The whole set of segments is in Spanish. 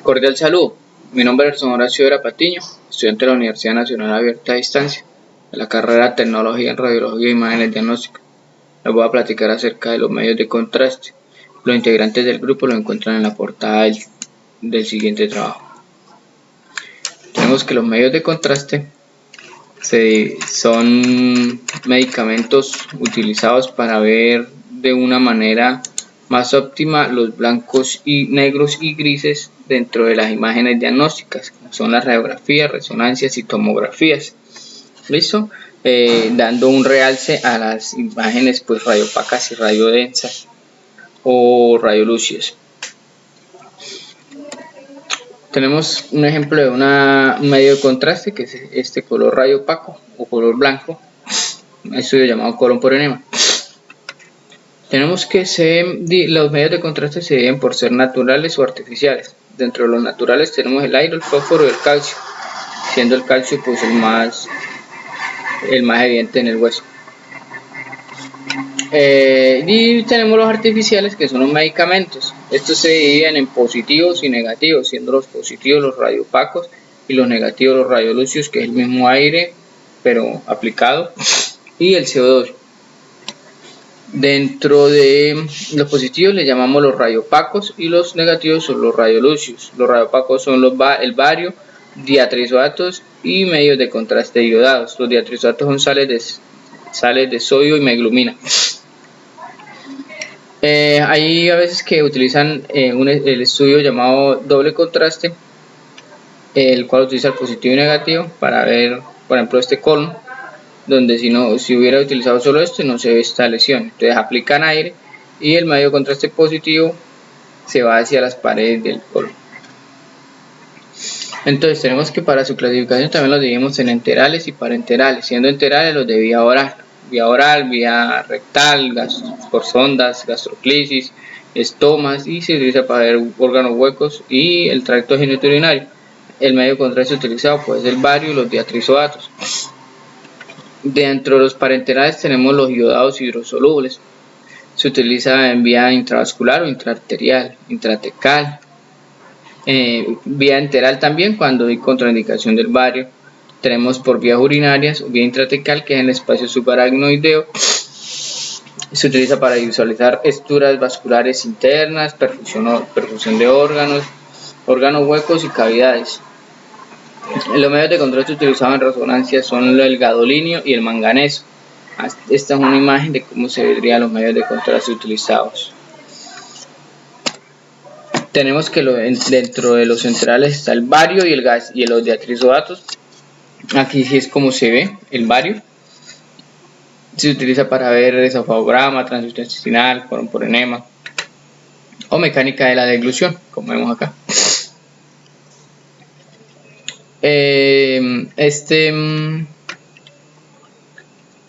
Cordial saludo, mi nombre es Horacio Vera Patiño, estudiante de la Universidad Nacional Abierta a Distancia, de la carrera de Tecnología en Radiología e Imágenes Diagnósticas. Les voy a platicar acerca de los medios de contraste. Los integrantes del grupo lo encuentran en la portada del siguiente trabajo. Tenemos que los medios de contraste son medicamentos utilizados para ver de una manera más óptima los blancos y negros y grises dentro de las imágenes diagnósticas, como son las radiografías, resonancias y tomografías. ¿Listo? Dando un realce a las imágenes pues radiopacas y radiodensas o radiolúcidas. Tenemos un ejemplo de un medio de contraste que es este color radiopaco o color blanco, un estudio llamado colon por enema. Tenemos que los medios de contraste se dividen por ser naturales o artificiales. Dentro de los naturales tenemos el aire, el fósforo y el calcio, siendo el calcio pues el más evidente en el hueso. Y tenemos los artificiales, que son los medicamentos. Estos se dividen en positivos y negativos, siendo los positivos los radiopacos y los negativos los radiolúcidos, que es el mismo aire pero aplicado, y el CO2. Dentro de los positivos le llamamos los radiopacos y los negativos son los radiolúcidos. Los radiopacos son el bario, diatrizoatos y medios de contraste iodados. Los diatrizoatos son sales de sodio y meglumina. Hay a veces que utilizan el estudio llamado doble contraste, el cual utiliza el positivo y negativo para ver, por ejemplo, este colon, donde si hubiera utilizado solo esto no se ve esta lesión. Entonces aplican aire y el medio de contraste positivo se va hacia las paredes del colon. Entonces tenemos que para su clasificación también los dividimos en enterales y parenterales, siendo enterales los de vía oral, vía rectal, por sondas, gastroclisis, estomas, y se utiliza para ver órganos huecos y el tracto genitourinario. El medio de contraste utilizado puede ser el bario y los diatrizoatos. Dentro de los parenterales tenemos los iodados hidrosolubles. Se utiliza en vía intravascular o intraarterial, intratecal, vía enteral también cuando hay contraindicación del bario. Tenemos por vías urinarias o vía intratecal, que es en el espacio subaracnoideo. Se utiliza para visualizar estructuras vasculares internas, perfusión de órganos huecos y cavidades. Los medios de contraste utilizados en resonancia son el gadolinio y el manganeso. Esta es una imagen de cómo se verían los medios de contraste utilizados. Tenemos que dentro de los centrales está el bario y los diatrizoatos. Aquí sí es como se ve el bario. Se utiliza para ver esofagograma, transducción intestinal, colon por enema o mecánica de la deglución, como vemos acá.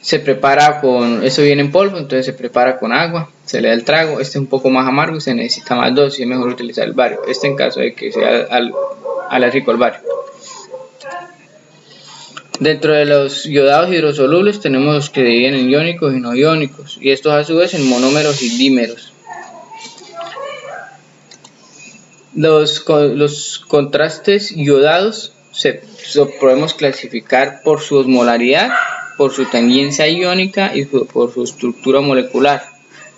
Se prepara eso viene en polvo, entonces se prepara con agua, se le da el trago. Este es un poco más amargo y se necesita más dosis, es mejor utilizar el bario, en caso de que sea alérgico al bario. Dentro de los iodados hidrosolubles tenemos los que dividen en iónicos y no iónicos, y estos a su vez en monómeros y dímeros. Los contrastes iodados podemos clasificar por su osmolaridad, por su tendencia iónica y por su estructura molecular.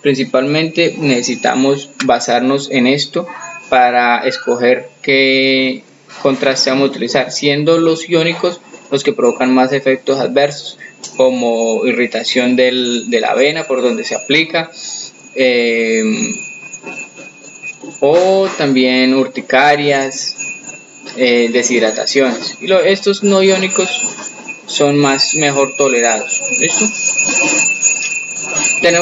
Principalmente necesitamos basarnos en esto para escoger qué contraste vamos a utilizar, siendo los iónicos los que provocan más efectos adversos, como irritación de la vena por donde se aplica, o también urticarias, deshidrataciones. Y estos no iónicos son mejor tolerados. ¿Listo?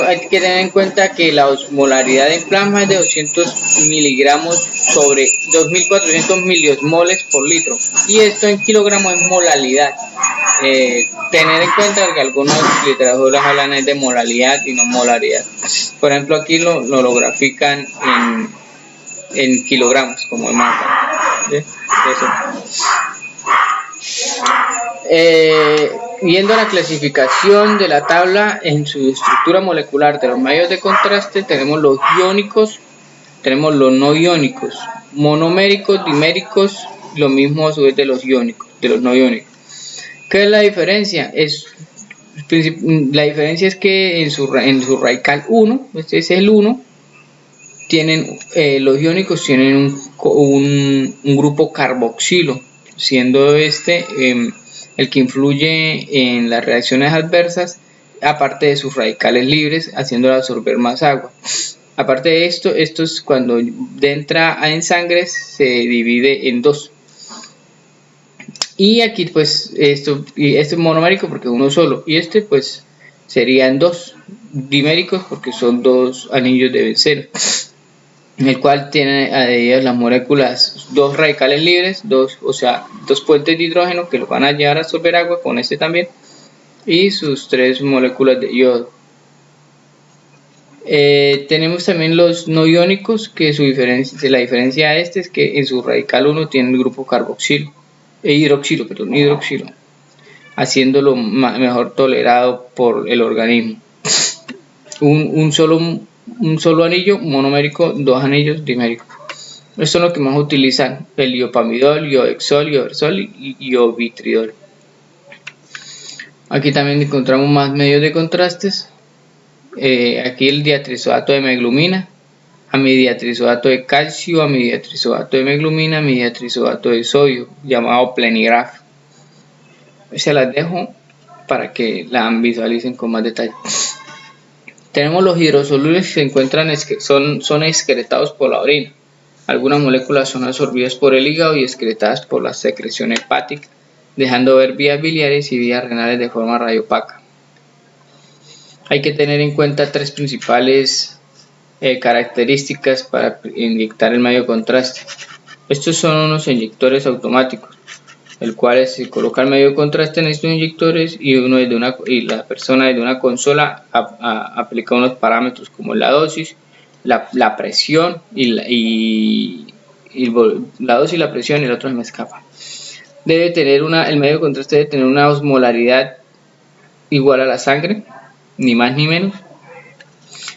Hay que tener en cuenta que la osmolaridad de plasma es de 200 miligramos sobre 2400 miliosmoles por litro, y esto en kilogramos es molalidad. Tener en cuenta que algunas literaturas hablan de molalidad y no molaridad. Por ejemplo, aquí lo grafican en kilogramos, como vemos acá. Viendo la clasificación de la tabla en su estructura molecular de los medios de contraste, tenemos los iónicos Tenemos los no iónicos, monoméricos, diméricos, lo mismo a su vez de los iónicos, de los no iónicos. ¿Qué es la diferencia? La diferencia es que en su radical 1, este es el 1, tienen, los iónicos tienen un grupo carboxilo, siendo este el que influye en las reacciones adversas, aparte de sus radicales libres, haciéndolo absorber más agua. Aparte de esto es cuando entra en sangre, se divide en dos. Y aquí pues este es monomérico porque uno solo, y este pues serían dos diméricos porque son dos anillos de benceno, en el cual tiene adheridas las moléculas, dos radicales libres, dos puentes de hidrógeno que los van a llevar a absorber agua, con este también, y sus tres moléculas de yodo. Tenemos también los no iónicos, que la diferencia de este es que en su radical 1 tiene el grupo carboxilo, hidroxilo, haciéndolo mejor tolerado por el organismo. Un solo anillo monomérico, dos anillos diméricos. Estos son los que más utilizan: el iopamidol, iodexol, ioversol y iovitridol. Aquí también encontramos más medios de contrastes. Aquí el diatrisoato de meglumina, amidiatrisoato de calcio, amidiatrisoato de meglumina, amidiatrisoato de sodio, llamado Plenigraf. Se las dejo para que la visualicen con más detalle. Tenemos los hidrosolubles, que se encuentran, son excretados por la orina. Algunas moléculas son absorbidas por el hígado y excretadas por la secreción hepática, dejando ver vías biliares y vías renales de forma radiopaca. Hay que tener en cuenta tres principales características para inyectar el medio de contraste. Estos son unos inyectores automáticos, el cual se coloca el medio de contraste en estos inyectores y la persona desde una consola aplica unos parámetros como la dosis, la presión la dosis y la presión, y el otro se me escapa. El medio de contraste debe tener una osmolaridad igual a la sangre, ni más ni menos.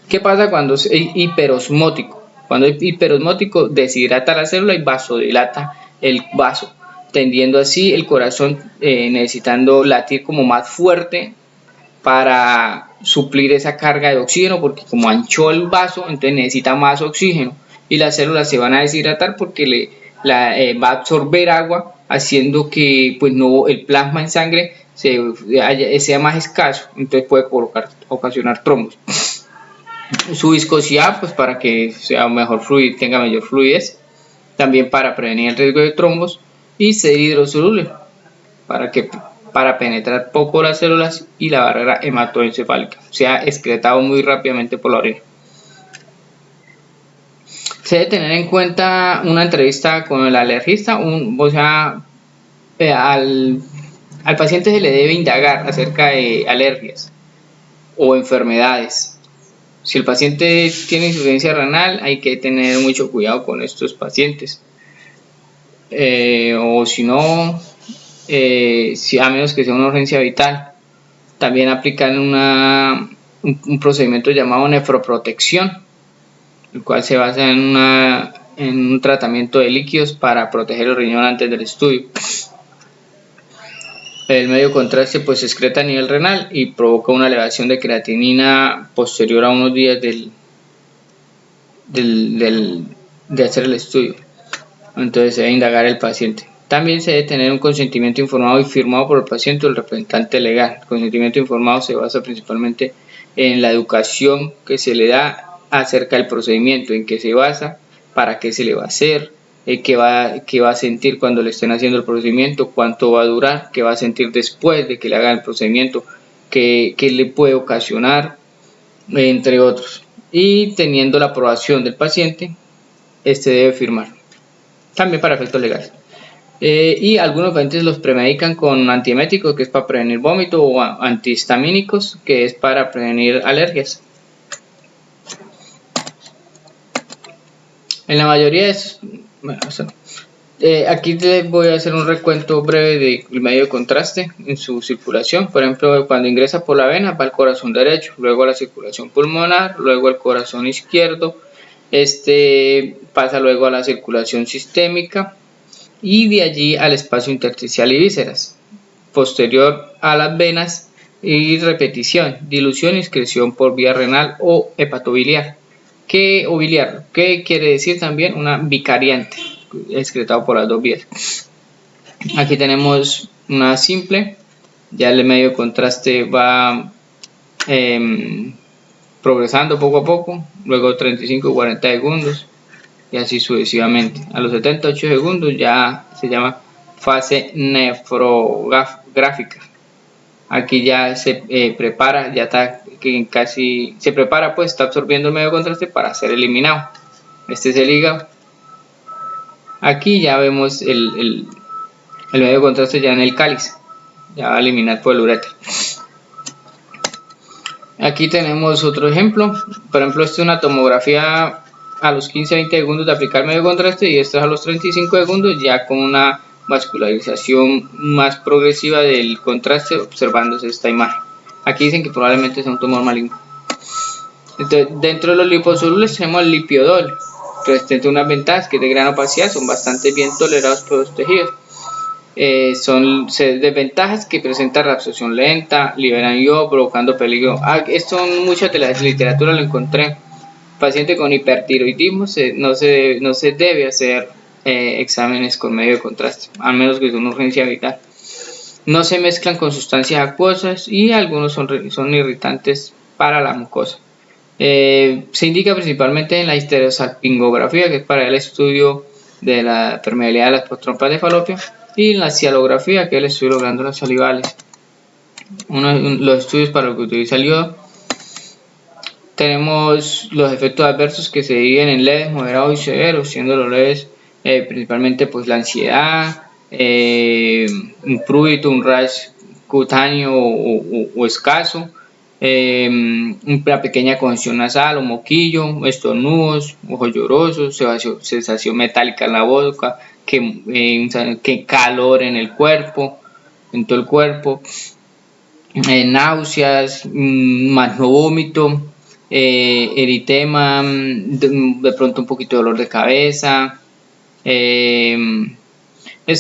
¿Qué pasa cuando es hiperosmótico? Cuando es hiperosmótico, deshidrata la célula y vasodilata el vaso, tendiendo así el corazón necesitando latir como más fuerte para suplir esa carga de oxígeno, porque como anchó el vaso, entonces necesita más oxígeno y las células se van a deshidratar porque va a absorber agua, haciendo que pues el plasma en sangre sea más escaso, entonces puede ocasionar trombos. Su viscosidad, pues para que sea mejor fluido, tenga mayor fluidez, también para prevenir el riesgo de trombos, y ser hidrosoluble para penetrar poco las células y la barrera hematoencefálica, sea excretado muy rápidamente por la orina. Se debe tener en cuenta una entrevista con el alergista, al paciente se le debe indagar acerca de alergias o enfermedades. Si el paciente tiene insuficiencia renal, hay que tener mucho cuidado con estos pacientes. O si no, a menos que sea una urgencia vital, también aplican un procedimiento llamado nefroprotección, el cual se basa en un tratamiento de líquidos para proteger el riñón antes del estudio. El medio de contraste pues se excreta a nivel renal y provoca una elevación de creatinina posterior a unos días de hacer el estudio. Entonces se debe indagar el paciente. También se debe tener un consentimiento informado y firmado por el paciente o el representante legal. El consentimiento informado se basa principalmente en la educación que se le da acerca del procedimiento, en qué se basa, para qué se le va a hacer, qué va a sentir cuando le estén haciendo el procedimiento, cuánto va a durar, qué va a sentir después de que le hagan el procedimiento, qué le puede ocasionar, entre otros. Y teniendo la aprobación del paciente, este debe firmar, también para efectos legales. Y algunos pacientes los premedican con antieméticos, que es para prevenir vómito, o antihistamínicos, que es para prevenir alergias. En la mayoría de estos, aquí les voy a hacer un recuento breve del medio de contraste en su circulación. Por ejemplo, cuando ingresa por la vena va al corazón derecho, luego a la circulación pulmonar, luego al corazón izquierdo, Este pasa luego a la circulación sistémica y de allí al espacio intersticial y vísceras, posterior a las venas y repetición, dilución y excreción por vía renal o hepatobiliar. ¿Qué quiere decir también? Una bicariante, excretado por las dos vías. Aquí tenemos una simple, ya el medio de contraste va progresando poco a poco, luego 35 y 40 segundos y así sucesivamente. A los 78 segundos ya se llama fase nefrográfica. Aquí ya se prepara, ya está casi, se prepara, pues está absorbiendo el medio de contraste para ser eliminado. Este es el hígado. Aquí ya vemos el medio de contraste ya en el cáliz, ya va a eliminar por el uréter. Aquí tenemos otro ejemplo, por ejemplo, esta es una tomografía a los 15-20 segundos de aplicar medio de contraste y esta es a los 35 segundos ya con una vascularización más progresiva del contraste observándose esta imagen. Aquí dicen que probablemente sea un tumor maligno. Entonces, dentro de los liposolubles tenemos el lipiodol, que presenta unas ventajas que es de gran opacidad, son bastante bien tolerados por los tejidos. Son desventajas que presentan reabsorción lenta, liberan yodo, provocando peligro. Esto en mucha de la literatura lo encontré. Paciente con hipertiroidismo no se debe hacer exámenes con medio de contraste, a menos que sea una urgencia vital. No se mezclan con sustancias acuosas y algunos son irritantes para la mucosa. Se indica principalmente en la histerosalpingografía, que es para el estudio de la permeabilidad de las trompas de Falopio, y en la cialografía, que es el estudio de las glándulas salivales. Los estudios para lo que utiliza el yodo. Tenemos los efectos adversos que se dividen en leves, moderados y severos, siendo los leves principalmente pues la ansiedad, un prurito, un rash cutáneo o escaso, una pequeña congestión nasal o moquillo, estornudos, ojos llorosos, sensación metálica en la boca, que calor en el cuerpo, en todo el cuerpo, náuseas, más no vómito, eritema, de pronto un poquito de dolor de cabeza. Esto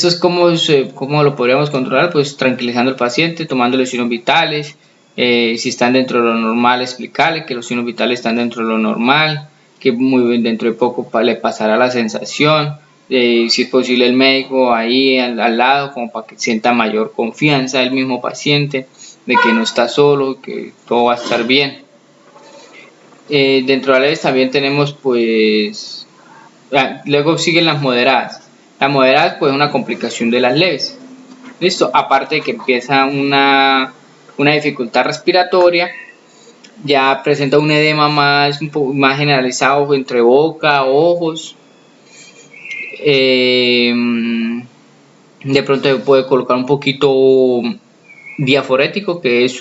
es como lo podríamos controlar, pues tranquilizando al paciente, tomando los signos vitales. Si están dentro de lo normal, explicarle que los signos vitales están dentro de lo normal, que muy bien dentro de poco le pasará la sensación. Si es posible el médico ahí al lado, como para que sienta mayor confianza el mismo paciente de que no está solo, que todo va a estar bien. Dentro de las leves también tenemos pues luego siguen las moderadas. Las moderadas pues una complicación de las leves. Listo, aparte de que empieza una dificultad respiratoria, ya presenta un edema un poco más generalizado entre boca, ojos. De pronto puede colocar un poquito diaforético, que es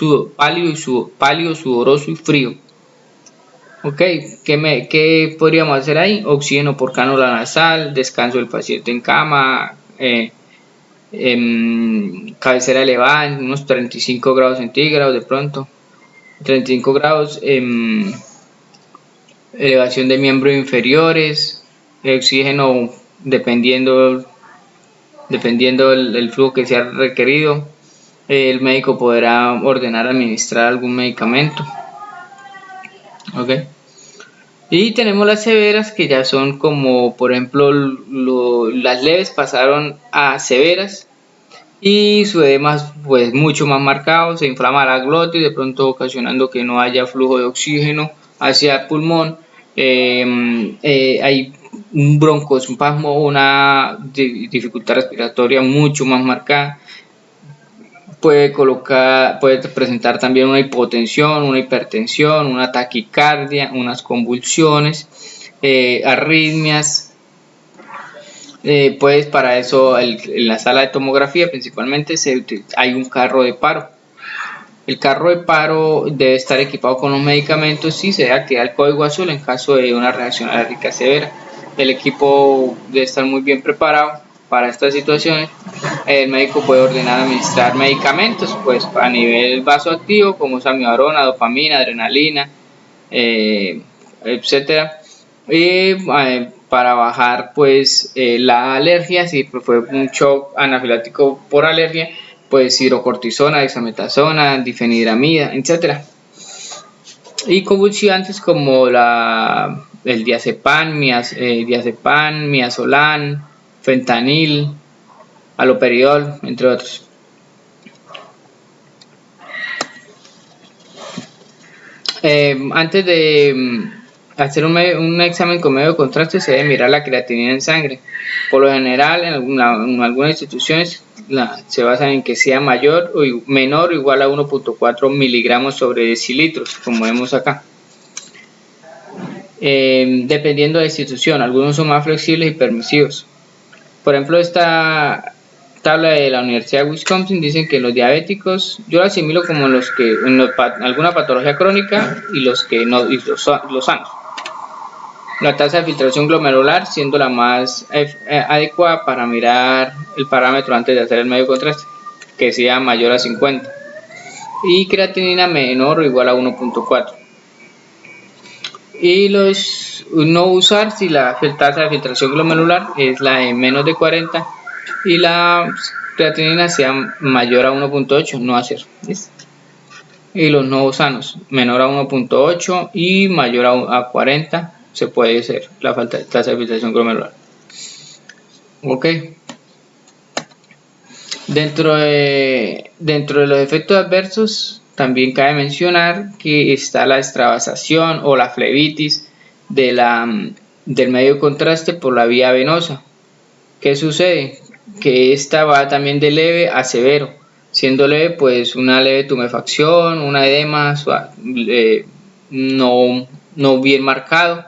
pálido, sudoroso y frío. Ok, ¿qué podríamos hacer ahí? Oxígeno por cánula nasal, descanso del paciente en cama, cabecera elevada, unos 35 grados centígrados de pronto, 35 grados, elevación de miembros inferiores, oxígeno dependiendo del flujo que sea requerido. El médico podrá ordenar administrar algún medicamento. Okay. Y tenemos las severas, que ya son como, por ejemplo, las leves pasaron a severas y su edema pues mucho más marcado, se inflama la glotis, de pronto ocasionando que no haya flujo de oxígeno hacia el pulmón. Hay un broncoespasmo, una dificultad respiratoria mucho más marcada. Puede presentar también una hipotensión, una hipertensión, una taquicardia, unas convulsiones, arritmias. Pues para eso en la sala de tomografía principalmente hay un carro de paro. El carro de paro debe estar equipado con los medicamentos y se debe activar el código azul en caso de una reacción alérgica severa. El equipo debe estar muy bien preparado para estas situaciones. El médico puede ordenar administrar medicamentos pues a nivel vasoactivo como samiodarona, dopamina, adrenalina, etcétera, Para bajar pues la alergia, si fue un shock anafiláctico por alergia, pues hidrocortisona, dexametasona, difenhidramida, etcétera. Y convulsivantes como el diazepam, midazolam, fentanil, haloperidol, entre otros. Antes de hacer un examen con medio de contraste se debe mirar la creatinina en sangre. Por lo general, en algunas instituciones se basa en que sea menor o igual a 1.4 miligramos sobre decilitros, como vemos acá. Dependiendo de la institución, algunos son más flexibles y permisivos. Por ejemplo, esta tabla de la Universidad de Wisconsin dicen que los diabéticos, yo lo asimilo como los que alguna patología crónica y los que no, y los sanos. La tasa de filtración glomerular siendo la más adecuada para mirar el parámetro antes de hacer el medio contraste, que sea mayor a 50, y creatinina menor o igual a 1.4. Y los no usar si la tasa de filtración glomerular es la de menos de 40 y la creatinina sea mayor a 1.8, no hacer. ¿Listo? Y los no sanos, menor a 1.8 y mayor a 40, se puede ser la falta de tasa de filtración glomerular. Ok. Dentro de los efectos adversos, también cabe mencionar que está la extravasación o la flebitis del medio de contraste por la vía venosa. ¿Qué sucede? Que esta va también de leve a severo, siendo leve pues una leve tumefacción, una edema no bien marcado,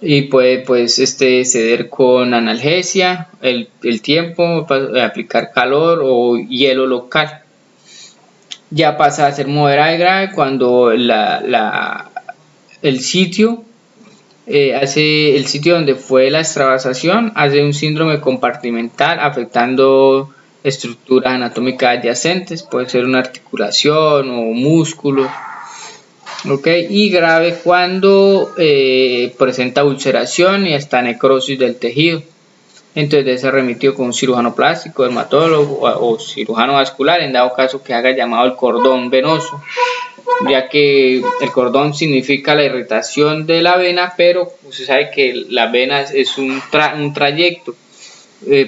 y puede pues ceder con analgesia, el tiempo, aplicar calor o hielo local. Ya pasa a ser moderada y grave cuando el sitio donde fue la extravasación hace un síndrome compartimental afectando estructuras anatómicas adyacentes, puede ser una articulación o músculo. Okay. Y grave cuando presenta ulceración y hasta necrosis del tejido. Entonces debe ser remitido con un cirujano plástico, dermatólogo o cirujano vascular, en dado caso que haga llamado el cordón venoso, ya que el cordón significa la irritación de la vena, pero usted sabe que la vena es un trayecto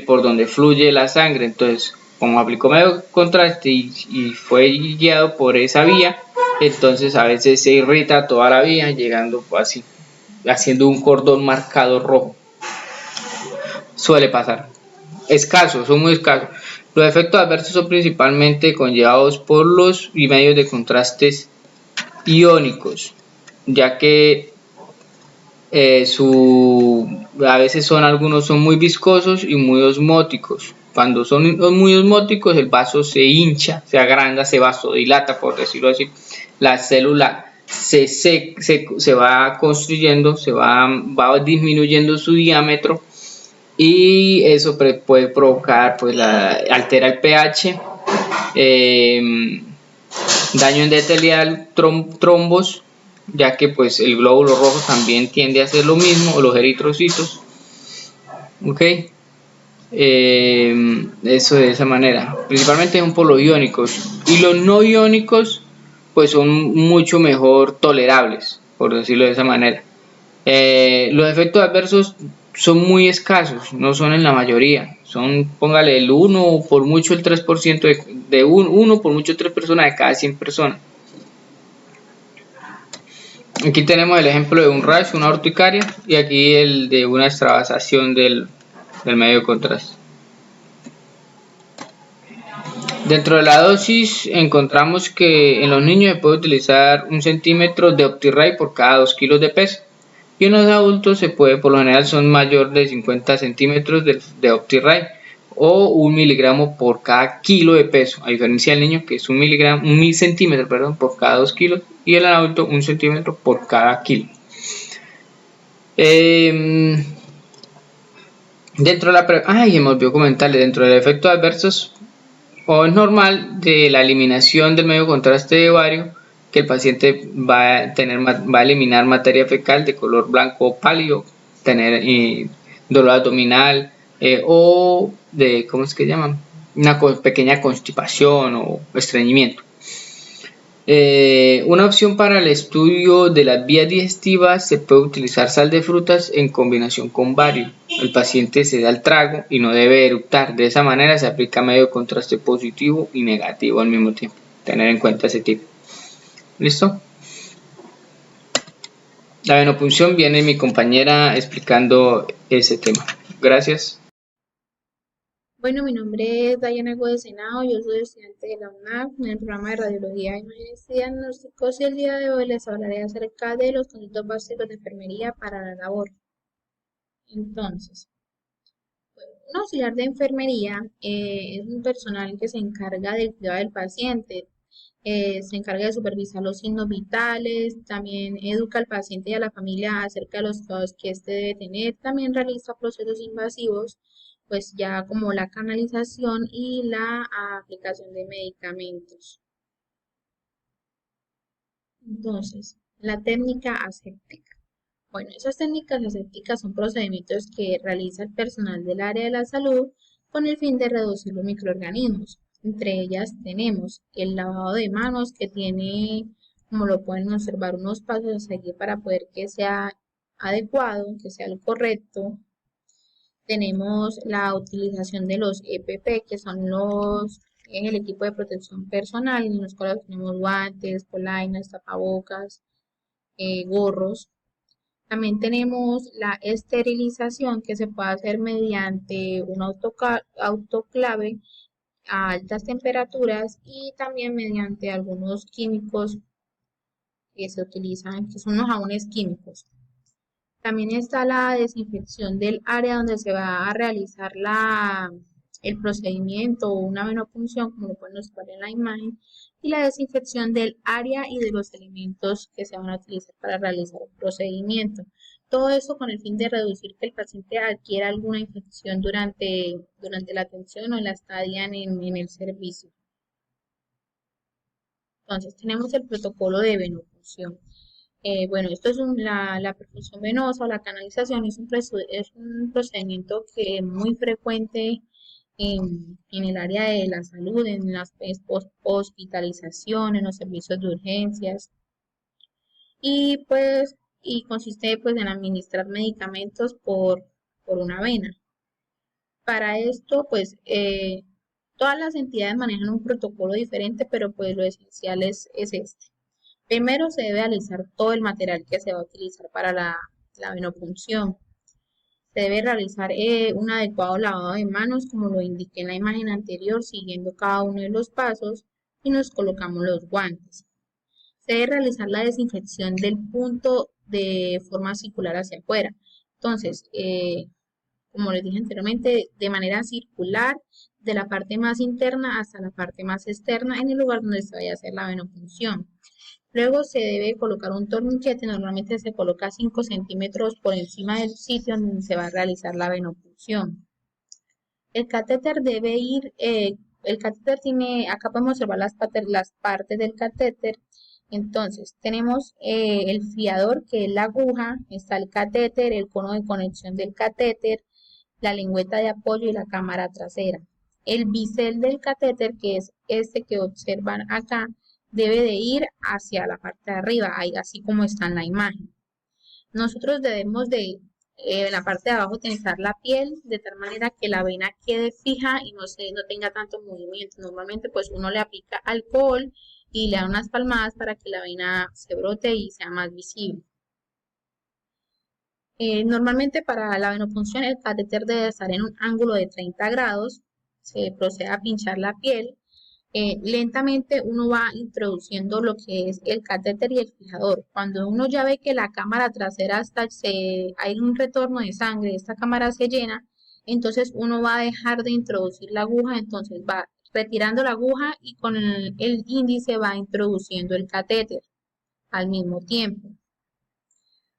por donde fluye la sangre. Entonces, como aplicó medio contraste y fue guiado por esa vía, entonces a veces se irrita toda la vía, llegando así, haciendo un cordón marcado rojo. Suele pasar. Escasos, son muy escasos. Los efectos adversos son principalmente conllevados por los medios de contrastes iónicos, ya que a veces algunos son muy viscosos y muy osmóticos. Cuando son muy osmóticos, el vaso se hincha, se agranda, se vasodilata, por decirlo así. La célula se va construyendo, va disminuyendo su diámetro, y eso puede provocar, pues altera el pH, daño endotelial, trombos, ya que pues el glóbulo rojo también tiende a hacer lo mismo, o los eritrocitos. Ok. Eso de esa manera. Principalmente son por los iónicos, y los no iónicos pues son mucho mejor tolerables, por decirlo de esa manera. Los efectos adversos son muy escasos, no son en la mayoría, póngale el 1 por mucho el 3% de 1 por mucho 3 personas de cada 100 personas. Aquí tenemos el ejemplo de un rash, una urticaria, y aquí el de una extravasación del medio de contraste. Dentro de la dosis encontramos que en los niños se puede utilizar 1 centímetro de OptiRay por cada 2 kilos de peso, y en los adultos se puede, por lo general son mayor de 50 centímetros de OptiRay, o 1 miligramo por cada kilo de peso, a diferencia del niño que es 1 centímetro por cada 2 kilos, y el adulto 1 centímetro por cada kilo. Dentro de se me olvidó comentarle, dentro del efecto adversos o es normal de la eliminación del medio contraste de ovario, que el paciente va a eliminar materia fecal de color blanco pálido, tener dolor abdominal o de, ¿cómo es que llaman? Una pequeña constipación o estreñimiento. Una opción para el estudio de las vías digestivas: se puede utilizar sal de frutas en combinación con bario. El paciente se da el trago y no debe eructar. De esa manera se aplica medio de contraste positivo y negativo al mismo tiempo. Tener en cuenta ese tipo. ¿Listo? La venopunción, viene mi compañera explicando ese tema. Gracias. Bueno, mi nombre es Dayana Gómez Senado, yo soy estudiante de la UNAP en el programa de Radiología, Imágenes y Diagnósticos, y el día de hoy les hablaré acerca de los conceptos básicos de enfermería para la labor. Entonces, un auxiliar de enfermería es un personal que se encarga del cuidado del paciente, se encarga de supervisar los signos vitales, también educa al paciente y a la familia acerca de los cuidados que éste debe tener, también realiza procesos invasivos, pues ya como la canalización y la aplicación de medicamentos. Entonces, la técnica aséptica. Bueno, esas técnicas asépticas son procedimientos que realiza el personal del área de la salud con el fin de reducir los microorganismos. Entre ellas tenemos el lavado de manos, que tiene, como lo pueden observar, unos pasos a seguir para poder que sea adecuado, que sea lo correcto. Tenemos la utilización de los EPP, que son el equipo de protección personal, en los cuales tenemos guantes, polainas, tapabocas, gorros. También tenemos la esterilización, que se puede hacer mediante un autoclave a altas temperaturas y también mediante algunos químicos que se utilizan, que son los jabones químicos. También está la desinfección del área donde se va a realizar el procedimiento o una venopunción, como lo pueden observar en la imagen, y la desinfección del área y de los elementos que se van a utilizar para realizar el procedimiento. Todo eso con el fin de reducir que el paciente adquiera alguna infección durante la atención o la estadía en el servicio. Entonces, tenemos el protocolo de venopunción. Bueno, esto es la perfusión venosa o la canalización, es un procedimiento que es muy frecuente en el área de la salud, en las hospitalización, en los servicios de urgencias y pues consiste pues en administrar medicamentos por una vena. Para esto pues todas las entidades manejan un protocolo diferente, pero pues lo esencial es este. Primero se debe analizar todo el material que se va a utilizar para la venopunción. Se debe realizar un adecuado lavado de manos, como lo indiqué en la imagen anterior, siguiendo cada uno de los pasos, y nos colocamos los guantes. Se debe realizar la desinfección del punto de forma circular hacia afuera. Entonces, como les dije anteriormente, de manera circular, de la parte más interna hasta la parte más externa, en el lugar donde se vaya a hacer la venopunción. Luego se debe colocar un torniquete, normalmente se coloca 5 centímetros por encima del sitio donde se va a realizar la venopunción. El catéter debe ir, el catéter tiene, acá podemos observar las partes del catéter. Entonces, tenemos el fiador, que es la aguja, está el catéter, el cono de conexión del catéter, la lengüeta de apoyo y la cámara trasera. El bisel del catéter, que es este que observan acá, debe de ir hacia la parte de arriba, ahí, así como está en la imagen. Nosotros debemos de, en la parte de abajo, tensar la piel de tal manera que la vena quede fija y no tenga tanto movimiento. Normalmente pues uno le aplica alcohol y le da unas palmadas para que la vena se brote y sea más visible. Normalmente para la venopunción el catéter debe estar en un ángulo de 30 grados. Se procede a pinchar la piel. Lentamente uno va introduciendo lo que es el catéter y el fijador. Cuando uno ya ve que la cámara trasera hay un retorno de sangre, esta cámara se llena, entonces uno va a dejar de introducir la aguja, entonces va retirando la aguja y con el índice va introduciendo el catéter al mismo tiempo.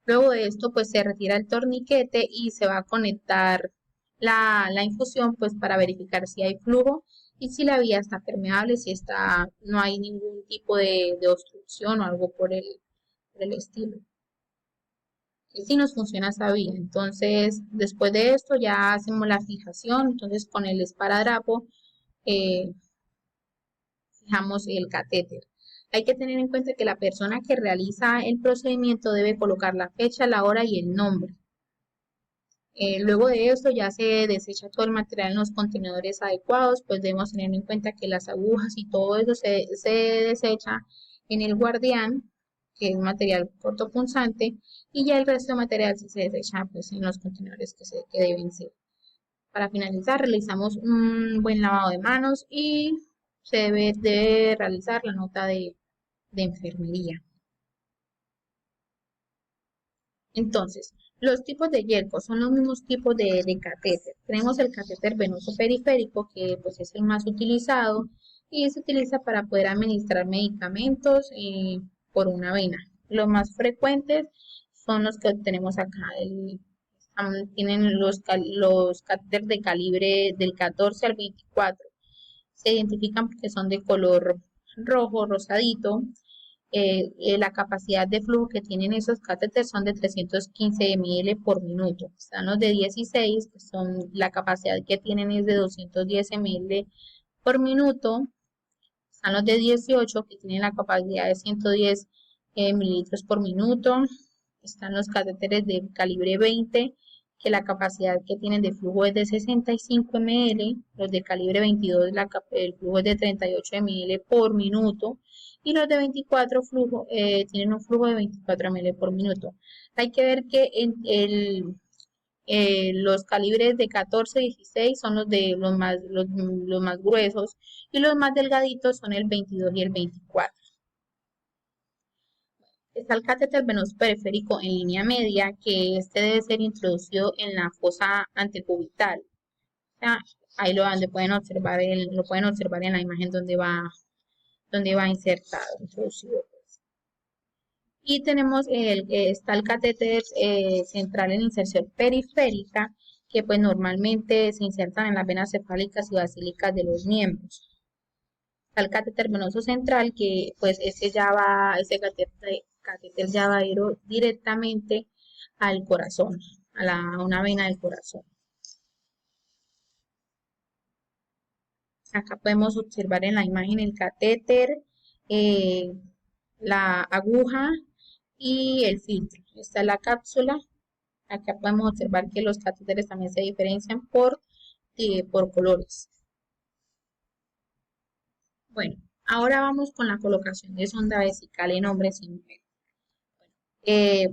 Luego de esto pues se retira el torniquete y se va a conectar la infusión, pues para verificar si hay flujo y si la vía está permeable, si está, no hay ningún tipo de obstrucción o algo por el estilo. Y si nos funciona esa vía. Entonces, después de esto ya hacemos la fijación. Entonces, con el esparadrapo eh, fijamos el catéter. Hay que tener en cuenta que la persona que realiza el procedimiento debe colocar la fecha, la hora y el nombre. Luego de esto ya se desecha todo el material en los contenedores adecuados, pues debemos tener en cuenta que las agujas y todo eso se desecha en el guardián, que es material cortopunzante, y ya el resto de material sí se desecha pues en los contenedores que deben ser. Para finalizar, realizamos un buen lavado de manos y se debe realizar la nota de enfermería. Entonces, los tipos de YERCO son los mismos tipos de catéter. Tenemos el catéter venoso periférico, que pues es el más utilizado y se utiliza para poder administrar medicamentos por una vena. Los más frecuentes son los que tenemos acá. Tienen los catéteres de calibre del 14 al 24. Se identifican porque son de color rojo, rosadito, la capacidad de flujo que tienen esos catéteres son de 315 ml por minuto. Están los de 16, que son la capacidad que tienen es de 210 ml por minuto. Están los de 18, que tienen la capacidad de 110 mililitros por minuto. Están los catéteres de calibre 20, que la capacidad que tienen de flujo es de 65 ml. Los de calibre 22, el flujo es de 38 ml por minuto. Y los de 24 tienen un flujo de 24 ml por minuto. Hay que ver que los calibres de 14 y 16 son los más gruesos y los más delgaditos son el 22 y el 24. Está el catéter venoso periférico en línea media, que este debe ser introducido en la fosa antecubital. O sea, ahí lo pueden observar, lo pueden observar en la imagen donde va insertado, introducido. Y está el catéter central en inserción periférica, que pues normalmente se insertan en las venas cefálicas y basílicas de los miembros. Está el catéter venoso central, que pues ese catéter ya va a ir directamente al corazón, a una vena del corazón. Acá podemos observar en la imagen el catéter, la aguja y el filtro. Esta es la cápsula. Acá podemos observar que los catéteres también se diferencian por colores. Bueno, ahora vamos con la colocación de sonda vesical en hombres y mujeres.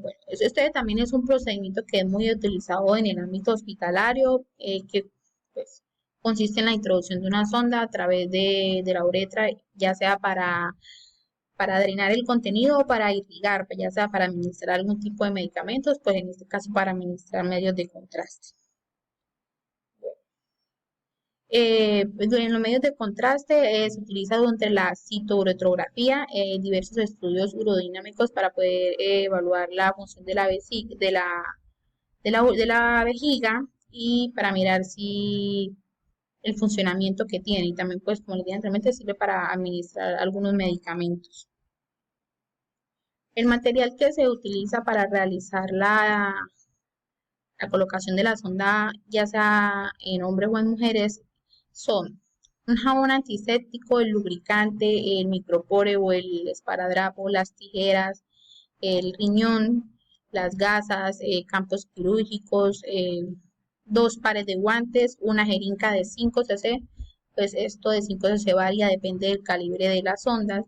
Bueno, este también es un procedimiento que es muy utilizado en el ámbito hospitalario, que pues, consiste en la introducción de una sonda a través de la uretra, ya sea para drenar el contenido o para irrigar, ya sea para administrar algún tipo de medicamentos, pues en este caso para administrar medios de contraste. En los medios de contraste se utiliza durante la citouretrografía diversos estudios urodinámicos para poder evaluar la función de la vejiga y para mirar si el funcionamiento que tiene, y también pues como les dije anteriormente sirve para administrar algunos medicamentos. El material que se utiliza para realizar la colocación de la sonda, ya sea en hombres o en mujeres, son un jabón antiséptico, el lubricante, el micropore o el esparadrapo, las tijeras, el riñón, las gasas, campos quirúrgicos, 2 pares de guantes, una jeringa de 5 cc, pues esto de 5 cc varía, depende del calibre de las ondas,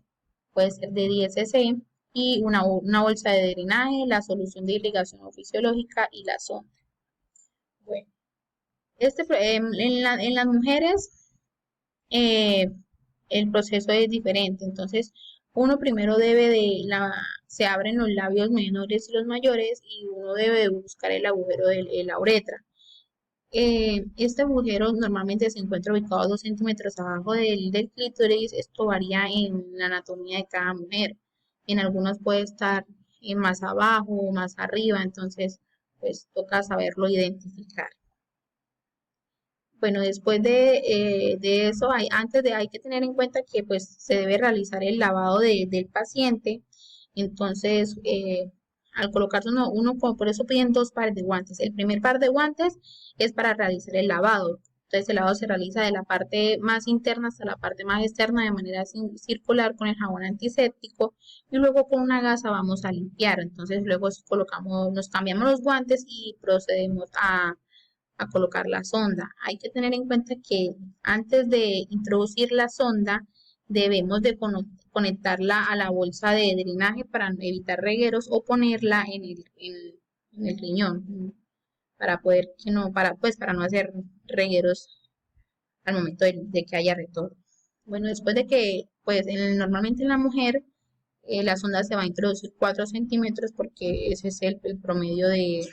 puede ser de 10 cc, y una bolsa de drenaje, la solución de irrigación fisiológica y la sonda. Bueno, en las mujeres el proceso es diferente, entonces uno primero se abren los labios menores y los mayores y uno debe de buscar el agujero de la uretra. Este agujero normalmente se encuentra ubicado a 2 centímetros abajo del clítoris. Esto varía en la anatomía de cada mujer. En algunos puede estar más abajo o más arriba, entonces pues toca saberlo identificar. Bueno, después de eso, hay que tener en cuenta que pues se debe realizar el lavado del paciente. Entonces, al colocarse por eso piden dos pares de guantes. El primer par de guantes es para realizar el lavado. Entonces, el lavado se realiza de la parte más interna hasta la parte más externa de manera circular con el jabón antiséptico y luego con una gasa vamos a limpiar. Entonces, luego nos cambiamos los guantes y procedemos a colocar la sonda. Hay que tener en cuenta que antes de introducir la sonda debemos de conectarla a la bolsa de drenaje para evitar regueros o ponerla en el riñón para poder que no para no hacer regueros al momento de que haya retorno. Bueno, después de que pues normalmente en la mujer la sonda se va a introducir 4 centímetros porque ese es el promedio de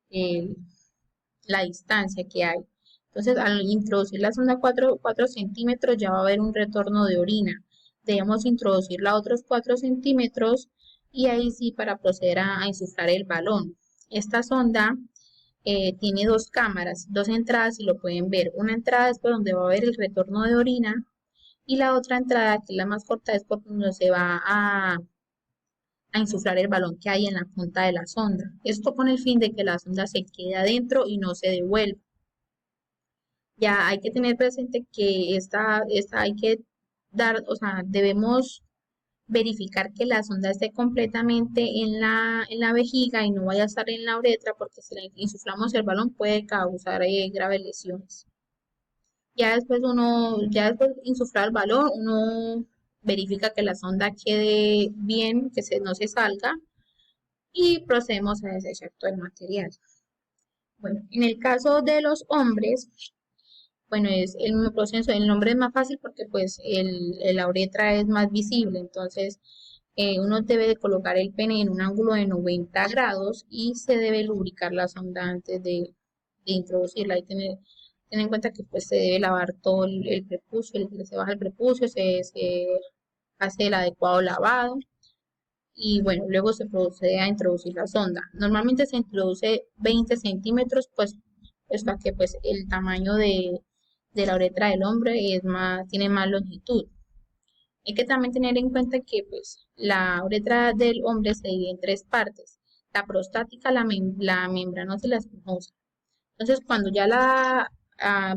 el, la distancia que hay. Entonces, al introducir la sonda 4 centímetros ya va a haber un retorno de orina. Debemos introducirla a otros 4 centímetros y ahí sí para proceder a insuflar el balón. Esta sonda tiene dos cámaras, dos entradas, si lo pueden ver. Una entrada es por donde va a haber el retorno de orina y la otra entrada, que es la más corta, es por donde se va a insuflar el balón que hay en la punta de la sonda. Esto con el fin de que la sonda se quede adentro y no se devuelva. Ya hay que tener presente que esta hay que o sea, debemos verificar que la sonda esté completamente en la vejiga y no vaya a estar en la uretra porque si le insuflamos el balón puede causar graves lesiones. Ya después de insuflar el balón, uno verifica que la sonda quede bien, no se salga y procedemos a desechar todo el material. Bueno, en el caso de los hombres, bueno, es el mismo proceso. El nombre es más fácil porque pues la uretra es más visible. Entonces, uno debe de colocar el pene en un ángulo de 90 grados y se debe lubricar la sonda antes de introducirla. Y tener en cuenta que pues se debe lavar todo el prepucio, se baja el prepucio, se hace el adecuado lavado y bueno, luego se procede a introducir la sonda. Normalmente se introduce 20 centímetros, pues hasta que pues el tamaño de la uretra del hombre tiene más longitud. Hay que también tener en cuenta que pues la uretra del hombre se divide en tres partes, la prostática, la membranosa y la esponjosa. Entonces cuando ya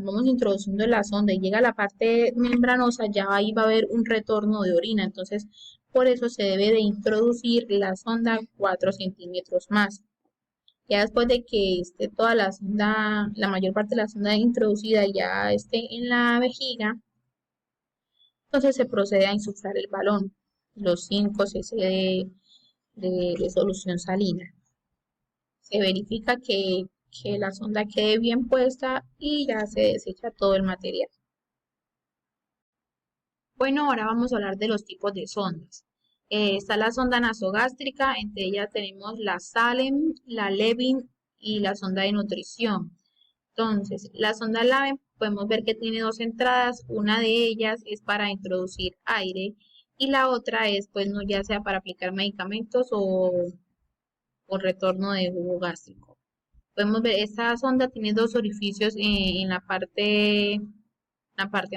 vamos introduciendo la sonda y llega a la parte membranosa, ya ahí va a haber un retorno de orina. Entonces por eso se debe de introducir la sonda 4 centímetros más. Ya después de que esté toda la sonda, la mayor parte de la sonda introducida ya esté en la vejiga, entonces se procede a insuflar el balón, los 5 cc de solución salina. Se verifica que la sonda quede bien puesta y ya se desecha todo el material. Bueno, ahora vamos a hablar de los tipos de sondas. Está la sonda nasogástrica, entre ellas tenemos la Salem, la Levin y la sonda de nutrición. Entonces, la sonda Levin podemos ver que tiene dos entradas, una de ellas es para introducir aire y la otra es pues no ya sea para aplicar medicamentos o retorno de jugo gástrico. Podemos ver, esta sonda tiene dos orificios en la parte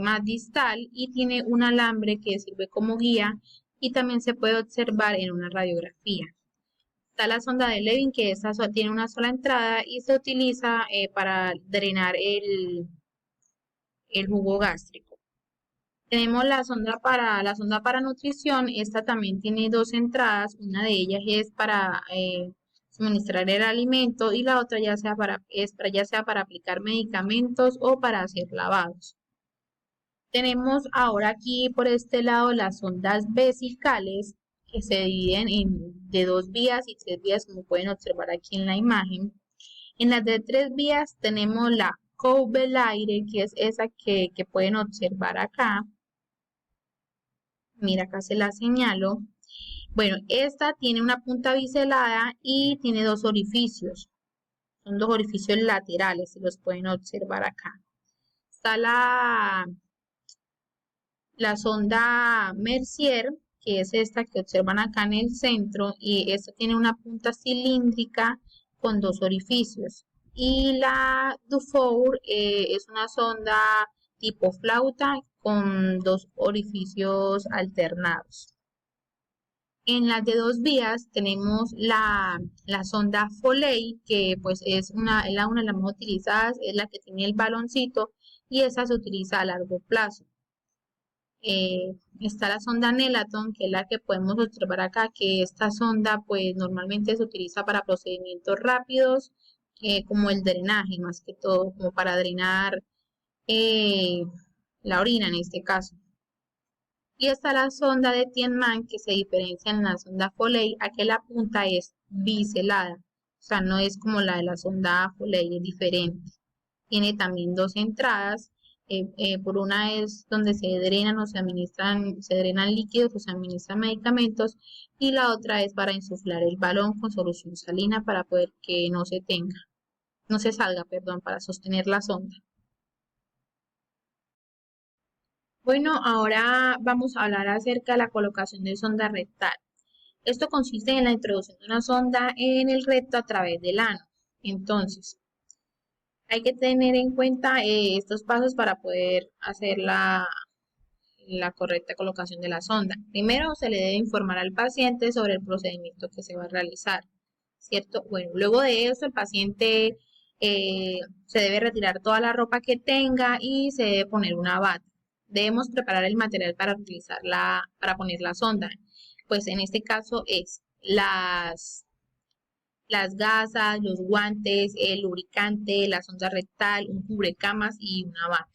más distal y tiene un alambre que sirve como guía y también se puede observar en una radiografía. Está la sonda de Levin que tiene una sola entrada y se utiliza para drenar el jugo gástrico. Tenemos la sonda para nutrición, esta también tiene dos entradas, una de ellas es para suministrar el alimento y la otra ya sea para aplicar medicamentos o para hacer lavados. Tenemos ahora aquí por este lado las sondas vesicales que se dividen de 2 vías y 3 vías como pueden observar aquí en la imagen. En las de 3 vías tenemos la Cowbell-Aire que es esa que pueden observar acá. Mira, acá se la señalo. Bueno, esta tiene una punta biselada y tiene dos orificios. Son dos orificios laterales, si los pueden observar acá. Está la sonda Mercier, que es esta que observan acá en el centro, y esta tiene una punta cilíndrica con dos orificios. Y la Dufour es una sonda tipo flauta con dos orificios alternados. En las de dos vías tenemos la sonda Foley, que pues es una de las más utilizadas, es la que tiene el baloncito y esa se utiliza a largo plazo. Está la sonda Nelaton, que es la que podemos observar acá, que esta sonda pues normalmente se utiliza para procedimientos rápidos, como el drenaje, más que todo, como para drenar eh, la orina en este caso. Y está la sonda de Tianman, que se diferencia en la sonda Foley a que la punta es biselada, o sea, no es como la de la sonda Foley, es diferente. Tiene también dos entradas, por una es donde se drenan o se drenan líquidos o se administran medicamentos, y la otra es para insuflar el balón con solución salina para poder que no se salga, perdón, para sostener la sonda. Bueno, ahora vamos a hablar acerca de la colocación de sonda rectal. Esto consiste en la introducción de una sonda en el recto a través del ano. Entonces, hay que tener en cuenta estos pasos para poder hacer la correcta colocación de la sonda. Primero, se le debe informar al paciente sobre el procedimiento que se va a realizar, ¿cierto? Bueno, luego de eso, el paciente se debe retirar toda la ropa que tenga y se debe poner una bata. Debemos preparar el material para para poner la sonda. Pues en este caso es las gasas, los guantes, el lubricante, la sonda rectal, un cubrecamas y una bata.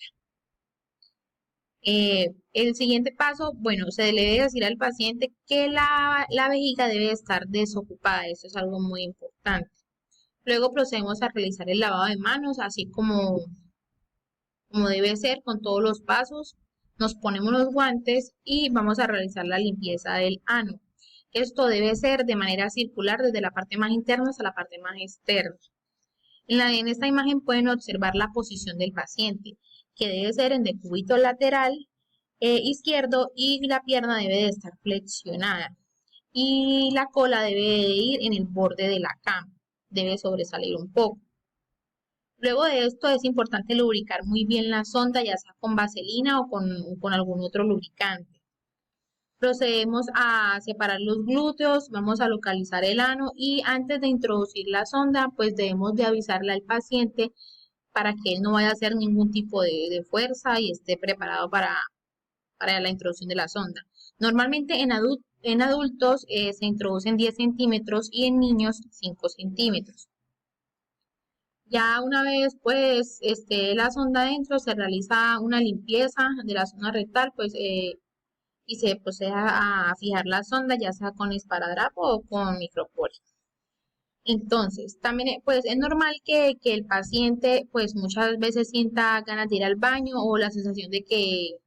El siguiente paso, bueno, se le debe decir al paciente que la vejiga debe estar desocupada, eso es algo muy importante. Luego procedemos a realizar el lavado de manos, así como debe ser, con todos los pasos. Nos ponemos los guantes y vamos a realizar la limpieza del ano. Esto debe ser de manera circular desde la parte más interna hasta la parte más externa. En esta imagen pueden observar la posición del paciente, que debe ser en decúbito lateral izquierdo, y la pierna debe de estar flexionada y la cola debe de ir en el borde de la cama, debe sobresalir un poco. Luego de esto es importante lubricar muy bien la sonda, ya sea con vaselina o con algún otro lubricante. Procedemos a separar los glúteos, vamos a localizar el ano y antes de introducir la sonda, pues debemos de avisarle al paciente para que él no vaya a hacer ningún tipo de fuerza y esté preparado para la introducción de la sonda. Normalmente en adultos se introducen 10 centímetros y en niños 5 centímetros. Ya una vez pues esté la sonda dentro, se realiza una limpieza de la zona rectal, pues y se procede a fijar la sonda, ya sea con esparadrapo o con micropore. Entonces, también pues es normal que el paciente pues muchas veces sienta ganas de ir al baño o la sensación de que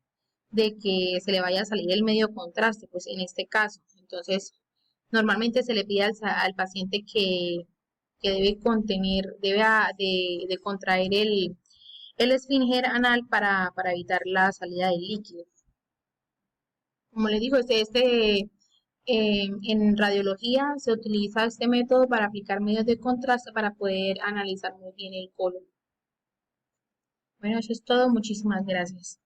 se le vaya a salir el medio contraste, pues en este caso. Entonces, normalmente se le pide al paciente que debe contener, de contraer el esfínter anal para evitar la salida del líquido. Como les digo, en radiología se utiliza este método para aplicar medios de contraste para poder analizar muy bien el colon. Bueno, eso es todo. Muchísimas gracias.